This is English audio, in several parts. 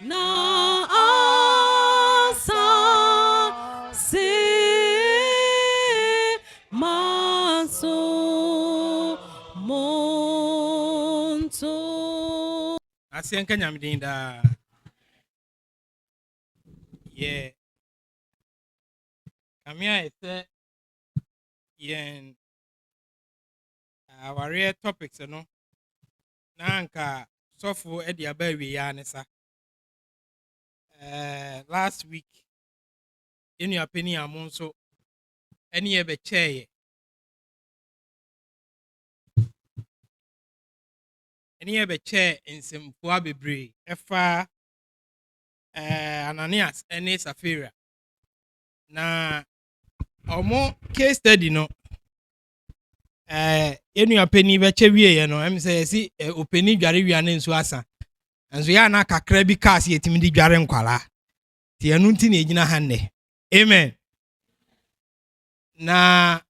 na asa se maso monto. Asian Kanyam Dinda. Yeah. Kamia is yen our rare topics, you know. Nanka sofu edi abawi yanisa. Last week, in your opinion, among so any ebe chair. Any ebe chair in some Puabebre, Efa Ananias, and Sapphira. Na omo case study no. Any opinion beche wie you know. I'm say si opinion dware wiane nso asa. Enso ya na kakra bi cars yetimi di dware nkwala. Ti anu nti na ejina ha nne. Amen. Na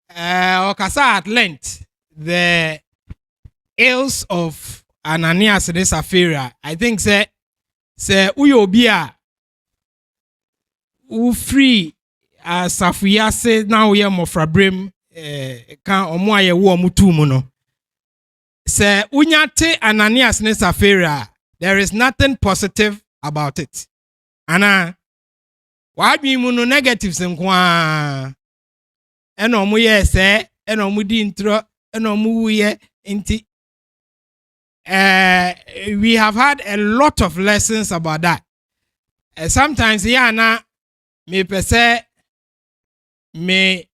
okasa at length the ills of Ananias and Sapphira. I think say uyo obi a u free Sapphira say now we are mofrabrem kan omo aye wo omutu mu no. Say unyate Ananias and Sapphira, there is nothing positive about it. Ana wadwi mu no negatives nkwa eno mu ye se eno mu di intro eno mu ye inti we have had a lot of lessons about that. Sometimes na me pese me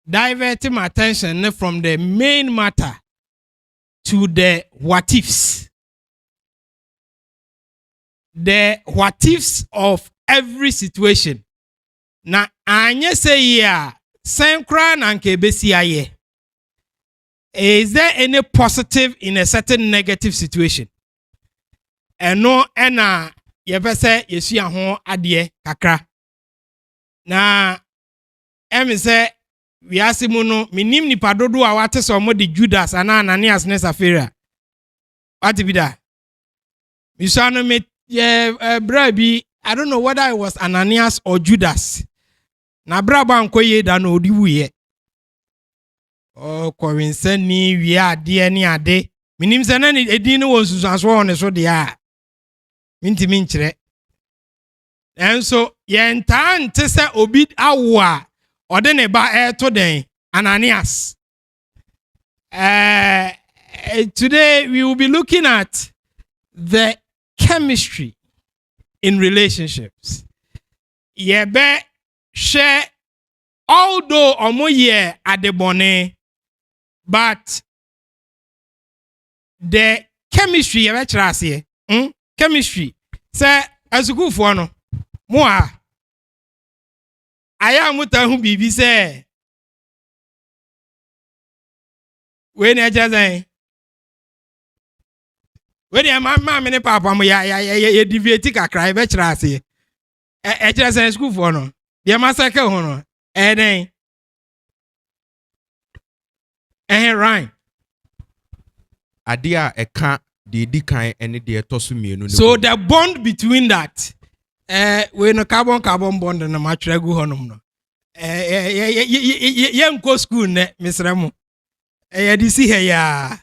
divert my attention from the main matter to the what ifs. The what ifs of every situation. Na anye say ya senkra na nke besi aye. Is there any positive in a certain negative situation? Eno ena yebese yesu ya ho ade kakra. Na emi se wiase mu no minim nipa dodo a wate so mo de Judas ana Ananias ne Sapphira. What be that? Misano me brabi, I don't know whether it was Ananias or Judas. Na braba nkoye da no odi wuye. Oh, Corinne we are dear ni ade. Minim se na edin no won susuaso on so de a. Minti minchire. Enso yen tan te se obi awo a ode ne ba to den Ananias. Today we will be looking at the chemistry in relationships. Yebe share although omoye adebone, but the chemistry yebe trase chemistry say asukufo no mo a aya muta hu bibi say we na jazen we dey mama me ne papa mo ya deviate kakra yebe trase e jazen asukufo no dey masaka ho no then right Adia eka de di kan ene de etoso mienu. So the bond between that we no carbon bond na matwa gu honum no ye nko school ne misremu di si he ya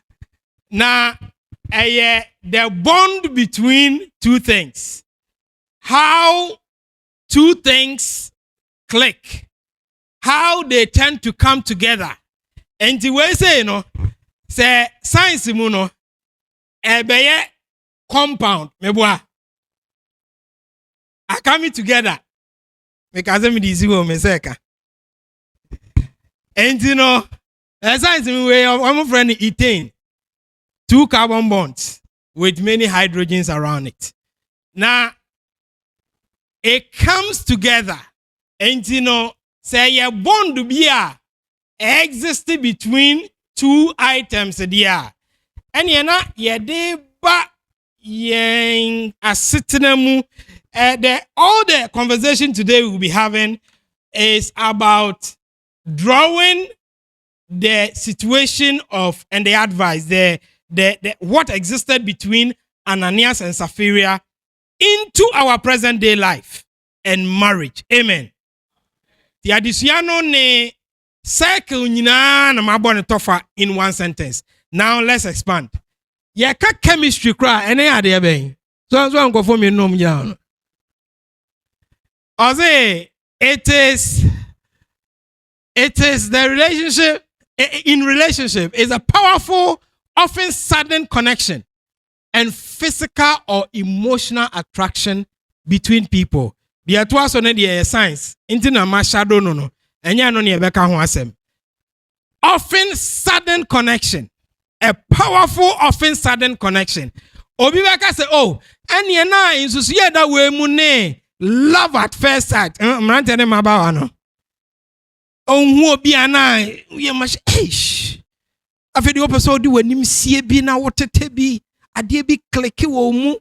na the bond between two things, how two things click, how they tend to come together. And the way say you know say science mu no ebeye compound meboa are coming together because me this wo me seka. And you know science mu way I'm friend ethane, two carbon bonds with many hydrogens around it. Now it comes together. And you know say a bond to be exist between two items there. And ye de ba yen asitinamu. All the conversation today we'll be having is about drawing the situation of and the advice, the what existed between Ananias and Sapphira into our present day life and marriage. Amen. The additional ne circle nyina na mabone tofa in one sentence. Now let's expand. Yeah, chemistry cry any ade ben. So nko for me nom ya. It is the relationship in relationship is a powerful, often sudden connection and physical or emotional attraction between people. The atwas on the science into na ma shadow no enya no ne ebeka ho asem. Often sudden connection, a powerful often sudden connection. Obi beka say oh ene na insusu ye da we mu ne love at first sight. Mrante ne mabawa no. Onhu obi ana ye ma eish. Afedi wo person di wanim sie bi na wotete bi ade bi click wo mu.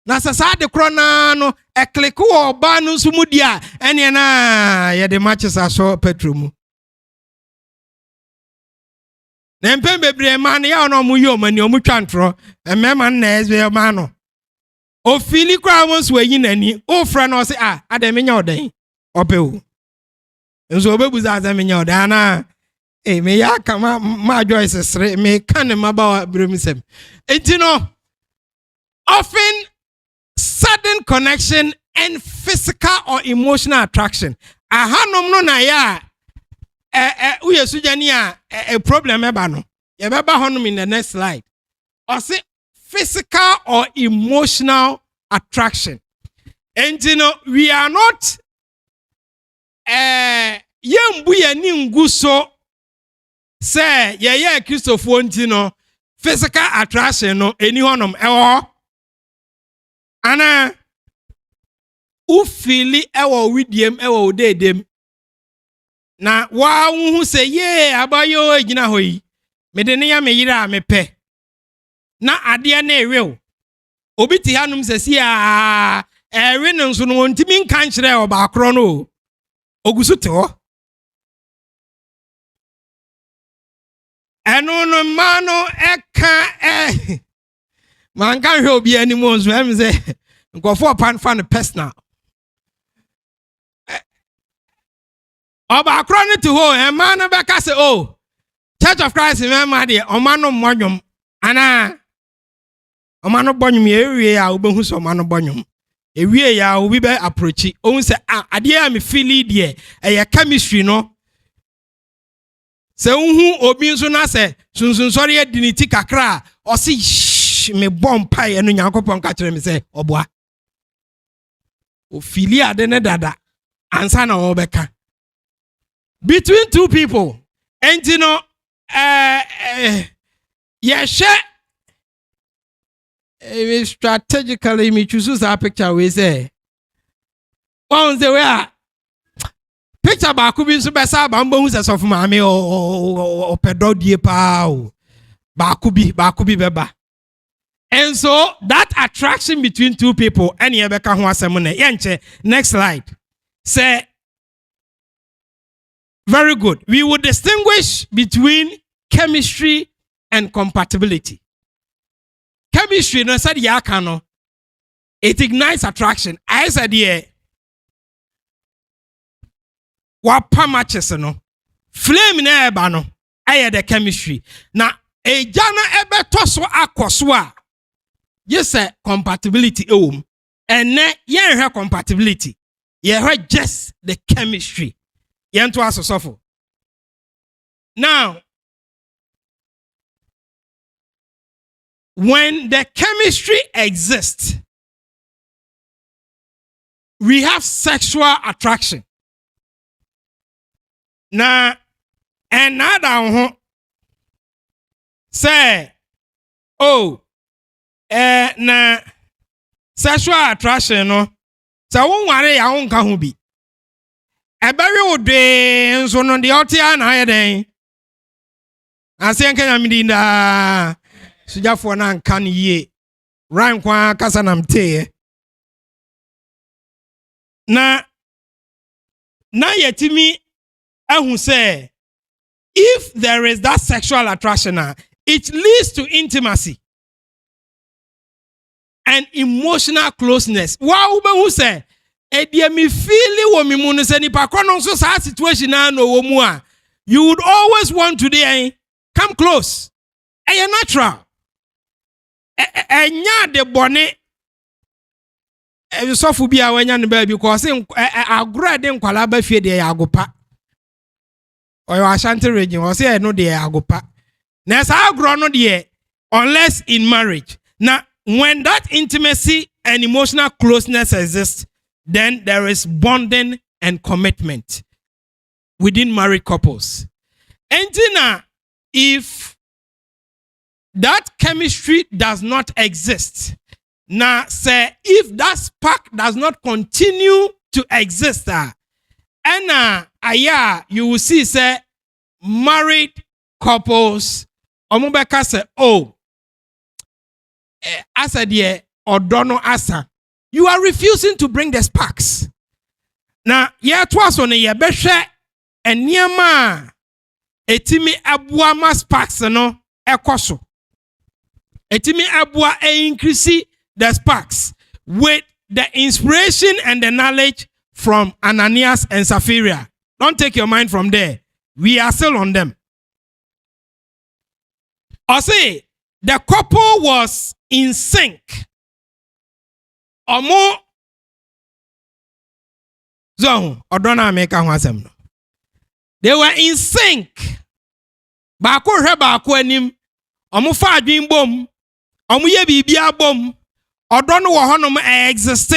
Na sasa de krona no e click wo ba no nso mu dia ene na ye de matches aso petrol mu. Na mpem bebre ma na ya no mu yo mani o mu twantro emema na ezwe ma no. O fili kwa mo so yin nani o fra no se ademenya odan opewo. Nso obebuza azamenya odan na me ya kama ma Joyce sre me kan ma ba bremisem. Etino often sudden connection and physical or emotional attraction. Ahanom no na ya uye sujani a problem eba no. Ye beba honom in the next slide. Or say physical or emotional attraction. And you know, we are not yembuye ni nguso say ye Christopher ntino physical attraction no eni honom ewo ana ufili ewo widiem ewo dedem na wa hu say ye abayo egina hoyi mede ne ya meyira mepe na ade na ewe obi ti hanum sesi ewe no nso no ntimi nka nkire oba akro no ogusu te ho eno no mano eka man kan hwe obi animo nso em se nkofo pan fan personal oba akro no te ho e man no be ka se oh Church of Christ me ma de omano monwom ana omano bonyum ewie ya obehu so omano bonyum ewie ya obi be approach ohun se ade ya me feel de e chemistry no se unhu obi nso na se sunsun sori adiniti kakra o se me bompa ye no Nyankopon ka kire me se oboa o feel ade ne dada ansa na obeka between two people and you know strategically me choose a picture we say on the way picture ba ku bi so be sa ba mbo hu se so fuma me o pedo die pa o ba ku bi beba and so that attraction between two people any e be ka ho asem na ye nche next slide say very good. We will distinguish between chemistry and compatibility. Chemistry, no said yakano. It ignites attraction. I said yeah. Wapa matches no. Flame na eba no. Aye the chemistry. Na ejana ebe toso akoswa. Yes sir, compatibility and ne ye compatibility. Ye just the chemistry. Yento asosofo. Now, when the chemistry exists, we have sexual attraction. Now, another say, oh, na sexual attraction no. So won worry ya won ka ho bi. Ebere ode nso no de otia na ayeden asen kanya midinda sujafo na nka ne yie ran kwa kasa na mteye na yetimi ahu say if there is that sexual attraction it leads to intimacy and emotional closeness. Wow, who say, "Edia me feeli wo mi mu se nipa kono so sa situation na no wo mu a." You would always want to come close. Eye natural. Enya de bone. So fu bia wanya ne ba because agura de nkwala ba fie de agopa. Oyo Ashanti region o say no de agopa. Na sa agro no de unless in marriage. Now when that intimacy and emotional closeness exists, then there is bonding and commitment within married couples. And now, if that chemistry does not exist, now say if that spark does not continue to exist, you will see say married couples, omubeka say, oh, asa die odono asa, you are refusing to bring the sparks. Now, twas on a beshe and niema etimi abua ma sparks no ekoso. Etimi abua increase the sparks with the inspiration and the knowledge from Ananias and Sapphira. Don't take your mind from there. We are still on them. I say the couple was in sync. Omo zone odona make no. They were in sync. Baako hwe baako anim. Omo fa adwin bom. Omo ye bibia bom. Odono wo honom exist.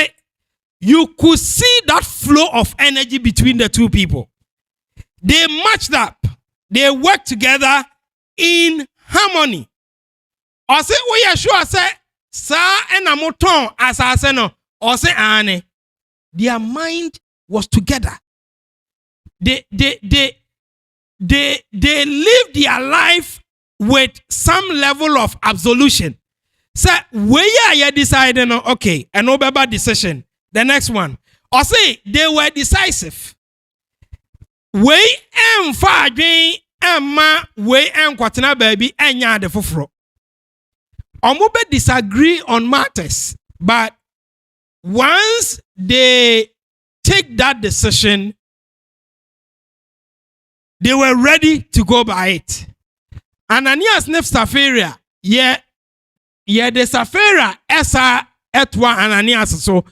You could see that flow of energy between the two people. They matched up. They worked together in harmony. I say, we are sure say, sa enamoton asase no. I say, ane. Their mind was together. They lived their life with some level of absolution. So, where you decided, okay, an over decision. The next one. I say, they were decisive. We am far Emma we am kwatena baby enya de foforo. Omobe disagree on matters, but once they take that decision, they were ready to go by it. Ananias nef Sapphira, the Sapphira esa etwa Ananias so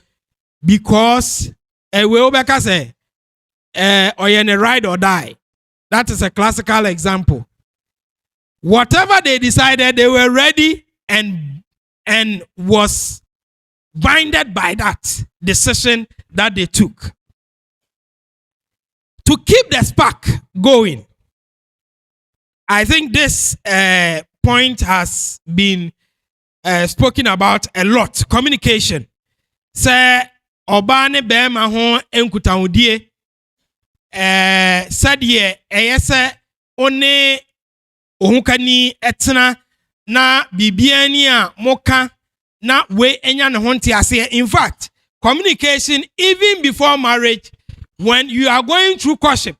because we obeka say or you ride or die. That is a classical example. Whatever they decided, they were ready and was binded by that decision that they took. To keep the spark going, I think this point has been spoken about a lot. Communication. Say, obane bema ho enkutaudie. Said ye eyese one ohukani etna na bibiani a moka na we enya ne ho ntiase. In fact, communication even before marriage, when you are going through courtship,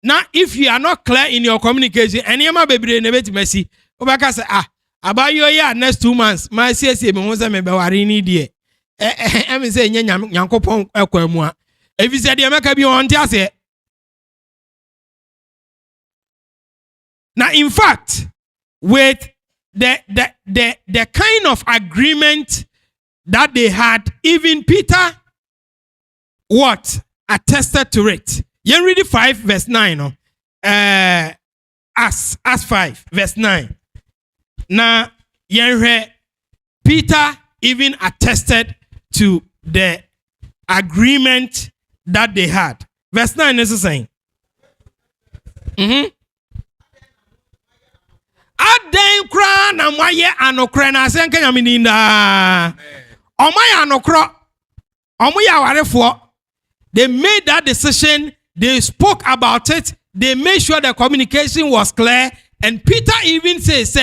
now if you are not clear in your communication, anyama bebre ne betimasi obaka say about your year next 2 months my CSA me ho say me be ware ni die em say nya nyankopon ekwamu a if say de meka bi on ntiase. Now, in fact, with the kind of agreement that they had, even Peter, attested to it. You read 5 verse 9, no? As 5 verse 9. Now, Peter even attested to the agreement that they had. Verse 9 is saying. Aden kra na moye anokra na asenka nyamininda. Omoye anokro. Omoye awarefo. They made that decision. They spoke about it. They made sure the communication was clear. And Peter even says,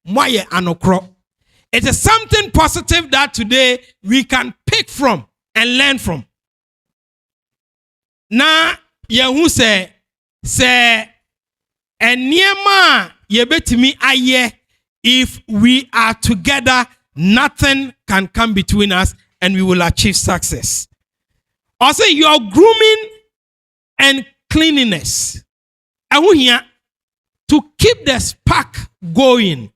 moye anokro. It is something positive that today we can pick from and learn from. Na yehu say eniema yebetimi aye if we are together nothing can come between us and we will achieve success. Also, your grooming and cleanliness. And here to keep the spark going,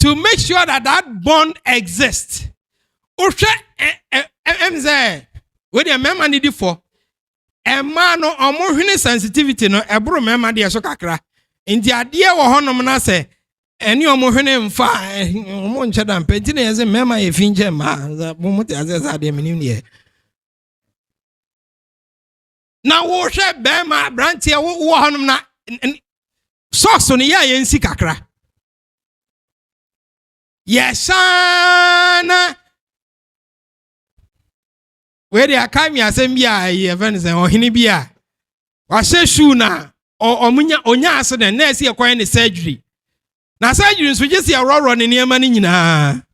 to make sure that that bond exists. What the member need for a man or more sensitivity no ebro member dia so kakra. Inti ade wo honom na se eni omohwene mfa omo nche da mpenti na yeze member e finje ma mo te azeza de minim ne. Na wo hwe be ma brantie wo honom na socks no ya yensi kakra. Yesana where they are coming assembly events and ohini bia wa she shoe na omunya onya accident na esi ekwan ne surgery na surgery so just ya roro ne niam ni nyina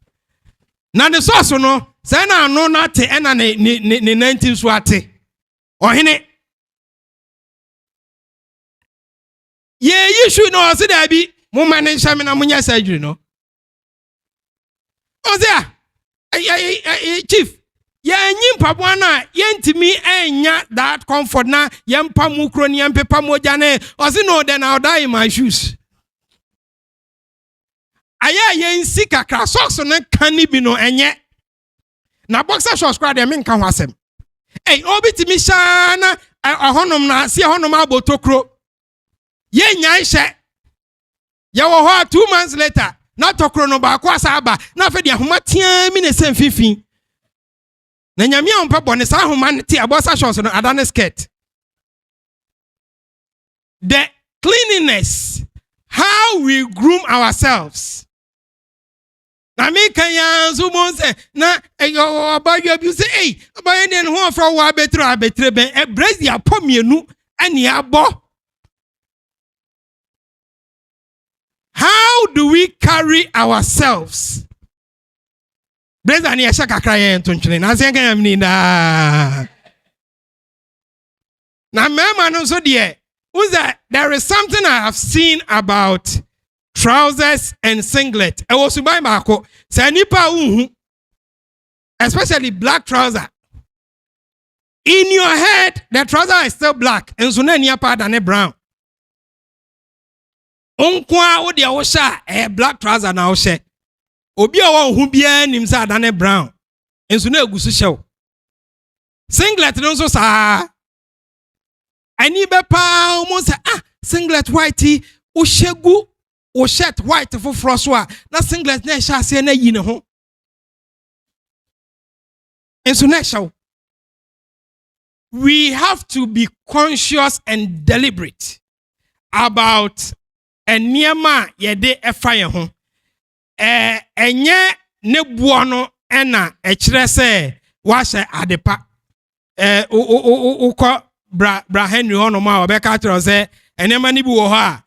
na ne source no say na anu na te na ne 19 so ate ohini ye issue no say da bi mo manage me na munya surgery no ozia chief ya enyi mpaboa na yentimi enya that comfort na yempa mu kro ni yempepa moja ne osi no then I'll die in my shoes aya yensi kakra socks no kan ni bi no enye na boxer shorts kra de me nka ho asem obitimi sha na ahonom na se ahonom abotokro yenya nhye ye wo ho 2 months later na tokro no ba kwa aba na fe de ahoma tia mi ne sem fifin na nyame ampa bone sa ahoma ti abosa shorts no adane skirt. The cleanliness, how we groom ourselves. Na me kan ya so mo se na obayo bi se obayo den ho afro wa abetre ben brace ya pomienu ani abo. How do we carry ourselves? Brother ni esha kakra yen to ntwene na se kan yam ni da. Na mema no so de there is something I have seen about trousers and singlet. E was buy mako. Se nipa unhu, especially black trouser. In your head, the trouser is still black and so na nipa than brown. Onkwa wo de wo sha black trouser na wo she. Obi a wo hu bia nim sa than brown. And so na egusu shew. Singlet no so sa ani be pa almost singlet whitey o shegu o shirt white for froswa na singlet na sha se na yi ne ho enso na show. We have to be conscious and deliberate about eniema ye de efa ye ho enye ne buo no na e kire se wa hye adepa uko bra Henry ono ma obeka tro se enema ni bi wo ho a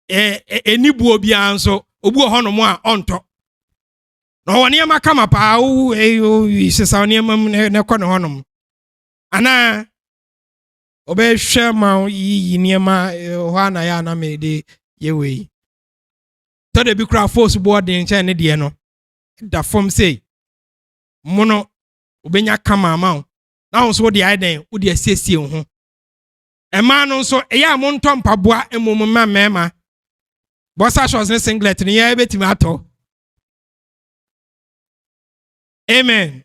eni buo bia nso obu ho no mo a onto no woni ma kama pa o sesa oni ma ne ko ne ho no ana obe hwe ma yi ni ma ho na ya na me de ye we to de bi kra force board nche ne de no da form say mono obenya kama ma na wo so de aiden wo de asiesie ho ema no so eya mo ntom paboa emom ma mema bossa shorts ne singlet ne ya betimi ato. Amen.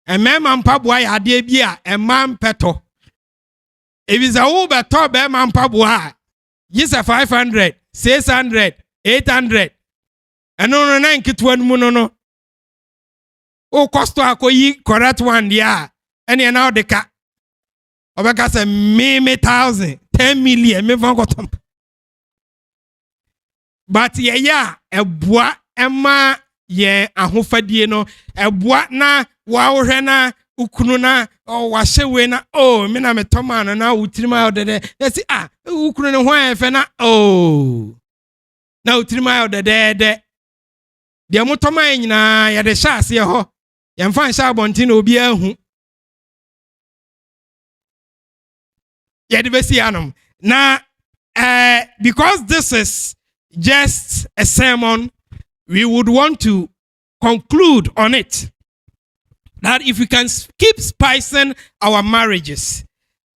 Emema mpaboa ya ade bi a ema mpeto ebiza wo beto be ma mpaboa yisa 500 600 800 eno no na nkitwa nu no o costo akoyi correct one dia ene na odeka obeka say me 1,000 10 million me van gotom but ya eboa ema ye ahofadie no eboa na wa wohwe na ukunu na wa hyewe na me na metoma no na utirima odede yesi ukunu ne ho efe na na utirima odede de motoma nyina ya de sha ase ho ye mfa nsha abonti na obi ahu now, because this is just a sermon, we would want to conclude on it that if we can keep spicing our marriages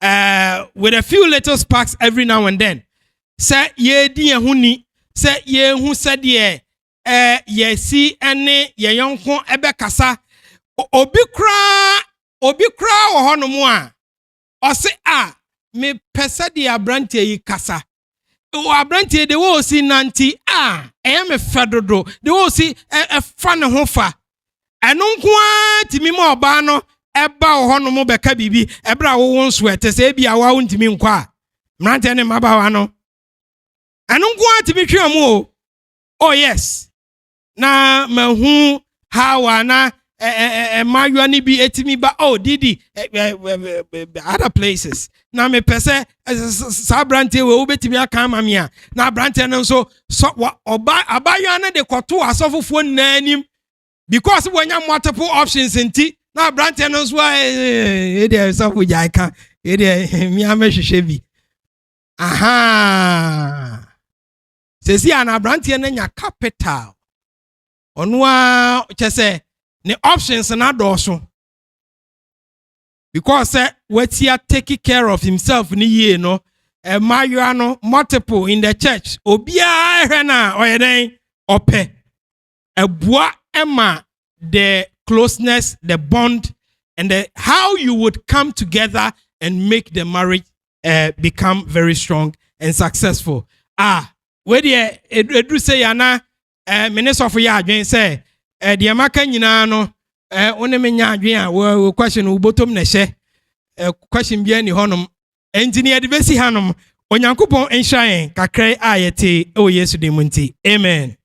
with a few little sparks every now and then, say ye di huni, say ye hu said ye si ene ye yonko ebe kasa obi kra wo hono mu a ose a me pese di abrante yi kasa o abrante de wo si nanti a me fedodo de wo si fa ne ho fa eno nko a timi ma oba no eba wo hono mu beka bibi ebra wo won so etese bia wa wontimi nko a mrante ne mabawa no eno nko a timi twa mu oh yes na mahu hawa na mayua ni bi etimi ba oh didi other places na me pese sa brante we obetimi aka ma me a na brante no so oba abayua na de koto asofofo nanim because when you multiple options nti na brante no so e dey so fu jaika e dey mi amehwehwe bi aha sesi ana brante na nya capital ono a chese ne options na doso because what he taking care of himself ni ye no mayua no multiple in the church obia ehwe na oyeden ope ebua ema the closeness, the bond, and how you would come together and make the marriage become very strong and successful. Where the edu say yana minister of ya adwen say the amaka nyina no one menya adwen a we question ubotom na hye question bia ni honom engineer de besi hanom onyankopon enhyan kakrai ayete o Yesu de munti amen.